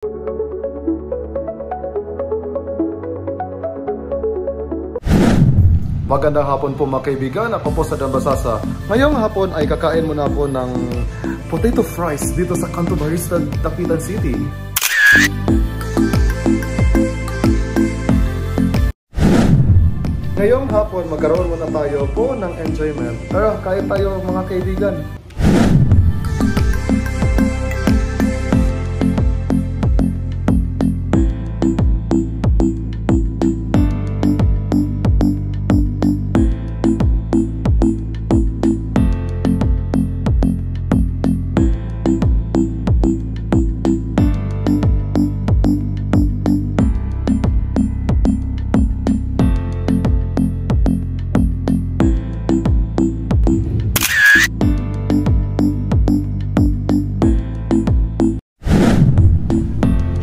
Magandang hapon po mga kaibigan, ako po sa Dambasasa. Ngayong hapon ay kakain muna po ng potato fries dito sa Canto Barista, Dapitan City. Ngayong hapon magkaroon muna tayo po ng enjoyment. Tara, kain tayo mga kaibigan.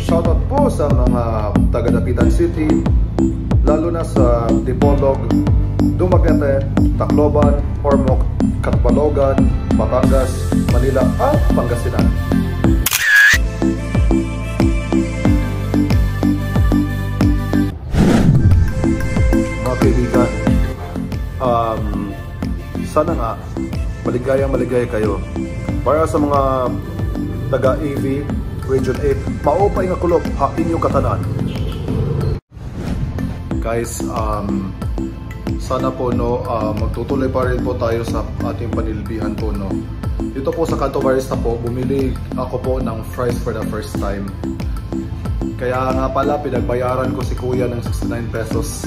Shoutout po sa mga taga-Dapitan City, lalo na sa Dipolog, Dumaguete, Tacloban, Ormoc, Catbalogan, Batangas, Manila at Pangasinan. Mga kaibigan, sana nga maligaya kayo. Para sa mga taga-AV Region 8, maupay nga kulog ha inyong katanan. Guys, sana po no, magtutuloy pa rin po tayo sa ating panilbihan po no. Dito po sa Canto Barista po, bumili ako po ng fries for the first time. Kaya nga pala pinagbayaran ko si Kuya ng 69 pesos